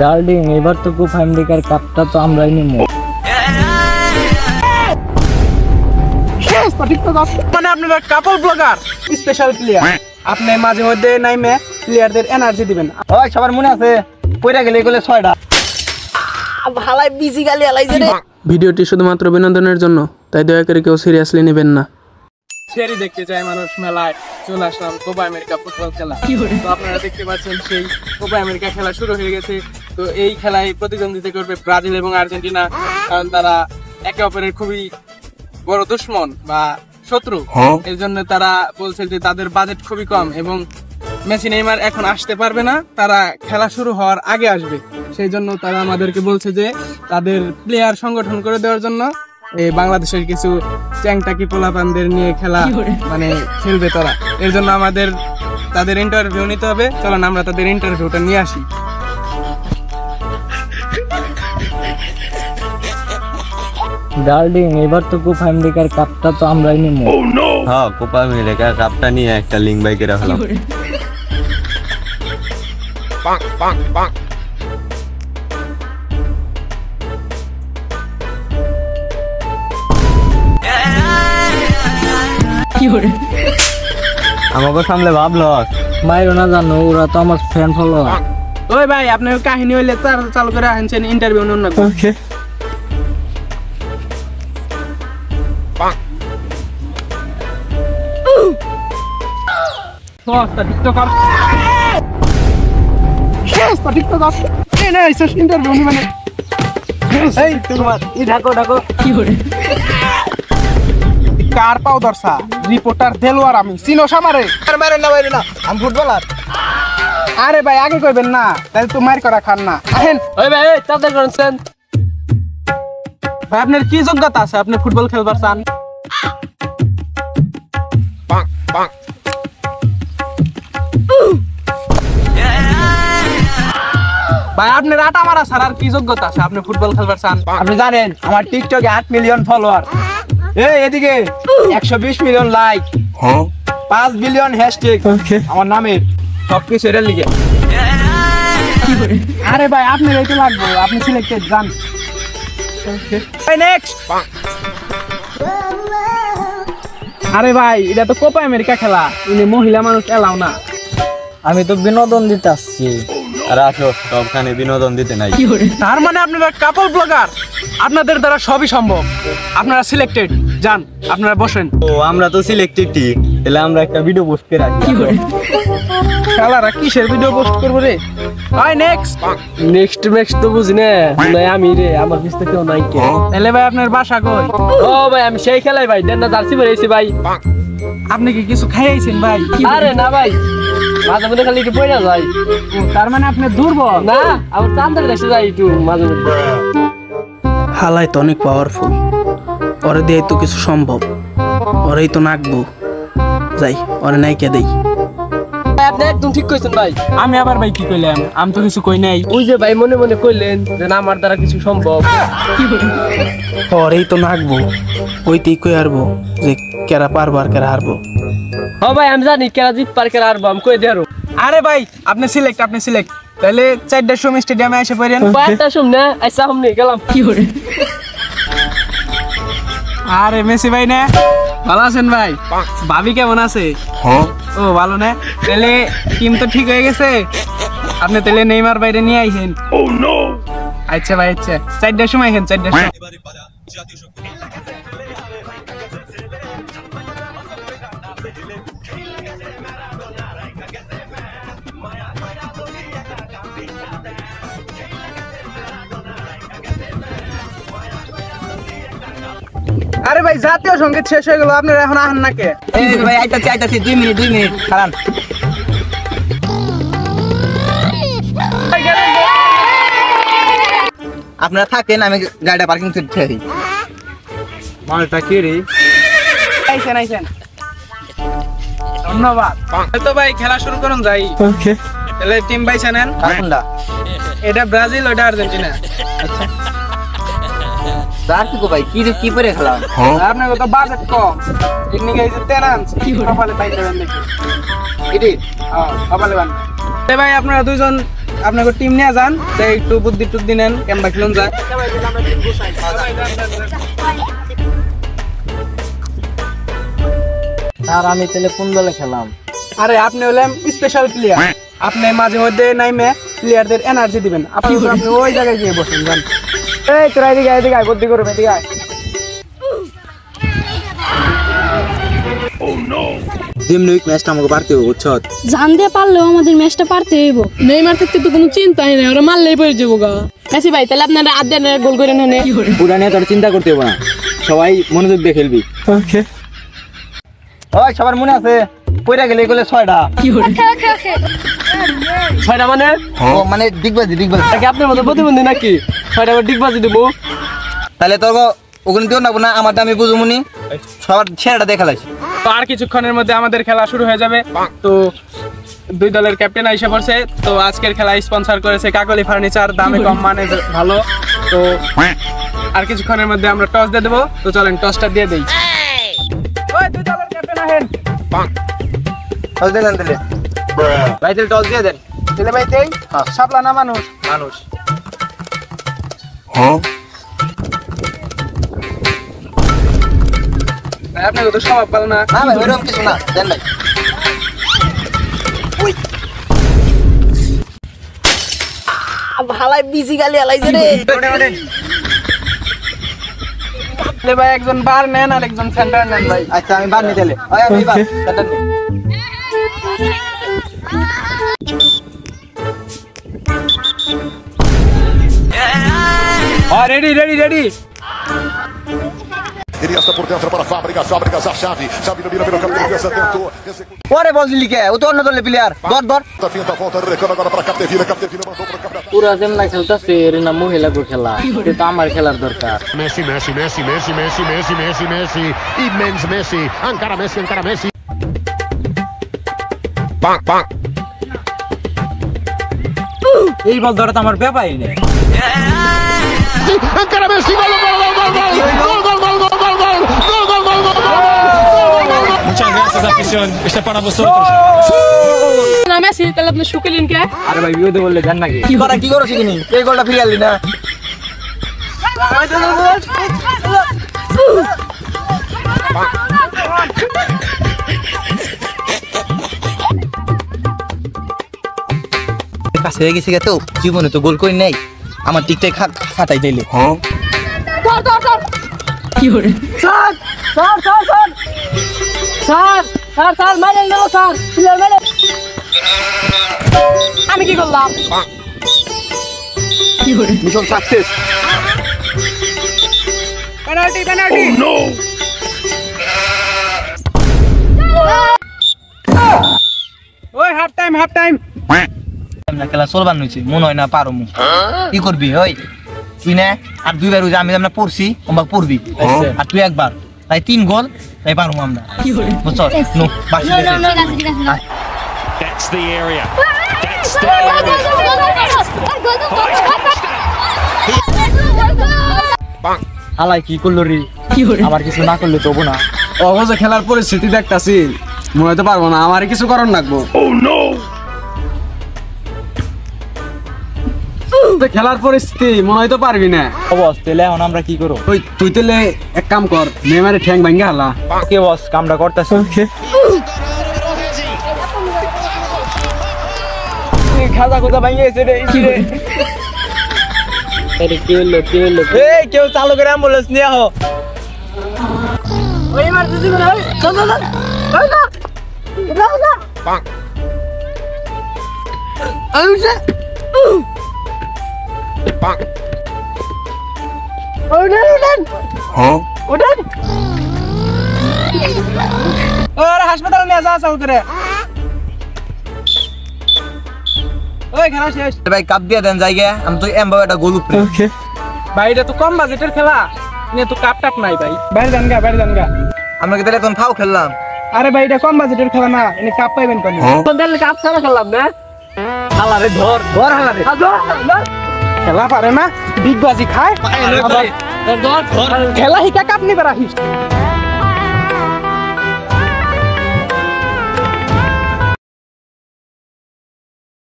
Darling এবার তো Copa আমেরিকার কাপটা তো আমরাই নেব। মানে আপনারা কাপল ব্লগার স্পেশাল প্লেয়ার, আপনি মাঝে মধ্যে নাইমে প্লেয়ারদের এনার্জি দিবেন। ওই সবার মনে আছে কইরা গেলে এগুলো 6টা ভালাই বিজি গালি আলাইছে রে। ভিডিওটি শুধুমাত্র বিনোদনের জন্য, তাই দয়া করে কেউ সিরিয়াসলি নেবেন না। সেরি দেখতে চায় মানুষ মেলায় চলে আসলাম কোপা আমেরিকা ফুটবল খেলা। তো আপনারা দেখতে পাচ্ছেন সেই কোপা আমেরিকা খেলা শুরু হয়ে গেছে। তো এই খেলায় প্রতিদ্বন্দ্বিতা করবে ব্রাজিল এবং আর্জেন্টিনা, কারণ তারা একে অপরের খুবই বড় দুশ্মন বা শত্রু। এর জন্য তারা বলছে যে তাদের বাজেট খুবই কম এবং মেসি নেইমার এখন আসতে পারবে না, তারা খেলা শুরু হওয়ার আগে আসবে। সেই জন্য তারা আমাদেরকে বলছে যে তাদের প্লেয়ার সংগঠন করে দেওয়ার জন্য এই বাংলাদেশের কিছু চ্যাংটাকি পোলাপানদের নিয়ে খেলা মানে খেলবে তারা। এর জন্য আমাদের তাদের ইন্টারভিউ নিতে হবে। চলো আমরা তাদের ইন্টারভিউটা নিয়ে আসি। ডার্লিং এবার তো কোপা আমেরিকার কাপটা তো আমরাই নেব। হ্যাঁ, কোপা আমেরিকার কাপটা নিয়ে একটা লিঙ্ক বাই করে ফেলাম। আমাকে সামলে ভাবলো মাইরো না জানো, ওরা তো আমার ফ্যান ফলোয়ার। ওই ভাই আপনার কাহিনী হইলে তার চালু করে আনছেন ইন্টারভিউ অন্য। ওকে, কার পাও দর্শা রিপোর্টার দেলোয়ার, আমি চিনো সামারে আমি ফুটবলার। আরে ভাই আগে কইবেন না, তাহলে তো মার করা খান না। আহেন ওই ভাই তাদের করছেন ভাই, আপনার কি যোগ্যতা আছে আপনি ফুটবল খেলবার চান? ভাই আপনার আটা মারা ছাড়া আর কি যোগ্যতা আছে আপনি ফুটবল খেলবার চান? আপনি জানেন আমার টিকটকে 8 মিলিয়ন ফলোয়ার, এদিকে 120 মিলিয়ন লাইক, 5 বিলিয়ন হ্যাশট্যাগ আমার নামের, সবকিছু এর লিগে। আরে ভাই আপনার এইটা লাগবে, আপনি সিলেক্টেড যান। ভাই নেক্সট। আরে ভাই এটা তো কোপা আমেরিকা খেলা, ইনি মহিলা মানুষ এলাও না। আমি তো বিনোদন দিতে আসছি। আর আসো, সবখানে বিনোদন দিতে নাই। তার মানে আপনারা কাপল ব্লগার, আপনাদের দ্বারা সবই সম্ভব, আপনারা সিলেক্টেড যান, আপনারা বসেন। ও আমরা তো সিলেক্টেডই, তাহলে আমরা একটা ভিডিও পোস্ট করে রাখি। শালারা কিসের ভিডিও পোস্ট করবো রে? ভাই নেক্সট। নেক্সট তো বুঝি না, নাই আমি রে, আমার পিছনে কেউ নাই কে। তাহলে ভাই আপনার বাসা কই? ও ভাই আমি সেই খেলাই ভাই, দেন না জার্সি পরেছি ভাই। আপনি কি কিছু খাইয়েছেন ভাই? আরে না ভাই, মাঝে মধ্যে খালি একটু পয়না যাই। ও, তার মানে আপনি দুর্বল না, আমার চান্দের দেশে যাই একটু মাঝে মধ্যে। হালাই তো অনেক পাওয়ারফুল, ওরে দিয়ে তো কিছু সম্ভব, ওরেই তো নাকবো। যাই ওরে নাইকে দেই। আপনি একদম ঠিক কইছেন ভাই। আমি আবার ভাই কি কইলাম? আমি তো কিছু কই নাই। ওই যে ভাই মনে মনে কইলেন যে না আমার দ্বারা কিছু সম্ভব। ওরেই তো নাকবো, ওইতেই কই হারবো যে কেরা পারবো আর কেরা হারবো। হ ভাই আমি জানি কেরা জিত পার কেরা হারবো, আমি কই দেয়ারো। আরে ভাই আপনি সিলেক্ট, আপনি সিলেক্ট। তাহলে 4টার সময় স্টেডিয়ামে এসে পড়েন। একটা শুন না, আচ্ছা হুমনি গেলাম। আরে মেসি ভাই না, ভালো আছেন ভাই? ভাবি কেমন আছে? ও ভালো না, তাহলে টিম তো ঠিক হয়ে গেছে। আপনি তাহলে নেইমার বাইরে নিয়ে আইছেন। আচ্ছা ভাই, আচ্ছা 4টার সময় আইছেন, 4টার সময়। আরে ভাই জাতীয় সঙ্গীত শেষ হয়ে গেল, আপনারা এখন আহেন না কে? ভাই আইতাছি 2 মিনিট খারান। আপনারা থাকেন, আমি গাড়িটা পার্কিং করতে যাই। মালটা কি রে? আইছেন। ধন্যবাদ। তো ভাই খেলা শুরু করুন যাই। ওকে, তাহলে টিম বাইছে নেন। কোনটা? এটা ব্রাজিল, ওটা আর্জেন্টিনা। আচ্ছা জার্সি কো ভাই কি পরে খেলা? আপনার তো বাজেট কম, এমনি গাইছে তেনান্স কপালে পাই দেবেন দেখি। এডি হ্যাঁ কপালে বান। ভাই আপনারা দুইজন আপনাকে টিম নিয়ে যান, তাই একটু বুদ্ধি টুদ্ধি নেন, কেমবা খেলুন যায়। স্যার আমি তাহলে কোন দলে খেলাম? আরে আপনি হলেন স্পেশাল প্লেয়ার, আপনি মাঝে মধ্যে নাইমে প্লেয়ারদের এনার্জি দিবেন। আপনি ওই জায়গায় গিয়ে বসেন যান। এই তোরা এদিকে এদিকে আয়, বুদ্ধি করবে এদিকে আয়। ম্যাচটা আমাকে পারতে হবে, বুঝছো? জানতে পারলেও আমাদের ম্যাচটা পারতে হইব। নেইমার থাকতে তো কোনো চিন্তাই নাই, ওরা মারলেই পড়ে যাবো গা। মেসি ভাই তাহলে আপনারা আদ্যানে গোল করে নেন। পুরা নিয়ে তোর চিন্তা করতে হবে না, সবাই মনোযোগ দিয়ে খেলবি। ওকে ওই সবার মনে আছে কইরা গেলে এগুলো 6টা। 6টা মানে? ও মানে ডিগবাজি কি আপনার মতো প্রতিবন্ধী নাকি? 6টা আবার ডিগবাজি দেবো? তাহলে তোর ওগুলো দিও না, আমার দামি বুঝুমুনি, সবার ছেড়েটা দেখা লাগছে। তো আর কিছুক্ষণের মধ্যে আমাদের খেলা শুরু হয়ে যাবে। তো দুই দলের ক্যাপ্টেন আইসা পড়ছে। তো আজকের খেলা স্পন্সর করেছে কাকলি ফার্নিচার, দামে কম মানে ভালো। তো আর কিছুক্ষণের মধ্যে আমরা টস দিয়ে দেবো। তো চলেন টসটা দিয়ে দেই। ওই দুই দলের ক্যাপ্টেন আহেন। টস দেন তাহলে ভাই, তাহলে টস দিয়ে দেন। দিলে ভাই দেই, সাপলা না মানুষ। ভাই আপনাকে তো স্বভাব ভালো না। না ভাই ওরকম কিছু না, দেন ভাই। ভালাই বিজি গালি আলাইছে রে। ভাই একজন বার নেন আর একজন সেন্টার নেন ভাই। আচ্ছা আমি বার নিতে এলে। ওই আমি বার সেন্টার নি। Ready. Ele está por dentro para Fábricas, a chave domina pelo campo, pensa tentou. ওরে বললি কে? ও তো অন্য দলের প্লেয়ার। দর Tá finta a volta, reclama agora para Capdevila mandou para Capdevila. পুরা যেমন খেলতেছে এর না মহিলা গো খেলা, এটা তো আমার খেলার দরকার। Messi, immens Messi, encara Messi. Bang. এই বল ধরে তো আমার ব্যাপারই নেই। Encara Messi, gol. Muchas gracias, afición. Este es para vosotros. না মেসি তাহলে আপনি শুকিলেন কে? আরে ভাই বিরোধী বললে জান নাকি? কি করো শিখিনি? এই গোলটা ফিরে আনলি না? কাছে হয়ে গেছে তো, জীবনে তো গোল করি নাই, আমার টিকটাই খাটাই দিলে। ধর কি হরে? স্যার মারেন না স্যার, প্লেয়ার মারেন। আমি কি করলাম? কি হরে? Mission success. পেনাল্টি। ওই হাফ টাইম। আমরা খেলা চলবার নইছে, মনে হয় না পারো মু। কি করবি ওই? তুই না আর দুইবার ওই যে আমি আমরা পড়ছি, তোমরা পড়বি। আর তুই একবার, তাই 3 গোল, তাই পারবো আমরা। বুঝছো? নো বাসি গেছে। That's the area. আলাই কি করলো রে? আবার কিছু না করলে তো না। অবশ্য খেলার পরিস্থিতি দেখতাছি, মনে হতে পারবো না, আমারই কিছু করার লাগবো। খেলার পরিস্থিতি মনে হয়তো পারবি না। বস তাহলে এখন আমরা কি করব? ওই তুই তাহলে এক কাম কর, নেইমারে ঠ্যাং ভাঙ্গা হালা। কে বস কামটা করতেছে? খাজা ভাঙ্গে গেছে রে। আরে কি হলো? এই কেউ চালু করে অ্যাম্বুলেন্স নিয়ে আহ। ওই মারতেছি না, চল ওরে হাসপাতালে নিয়ে যা চালু করে। ওই খেলা শেষ ভাই, কাপ দিয়ে দেন জায়গা, আমি তো এমবাও একটা গোল উপরে। ভাই, এটা তো কম বাজেটের খেলা, নিয়ে তো কাপ টাপ নাই ভাই। বাইরে যান গা। আমরা কি তাহলে এখন ফাও খেললাম? আরে ভাই, এটা কম বাজেটের খেলা না, এনে কাপ পাইবেন কোন? তাহলে কাপ ছাড়া খেললাম না। হালারে ধর হালারে। খেলা পারে না, বিগ বাজি খায়। খেলা হিকা কাপ নিবে রাখিস।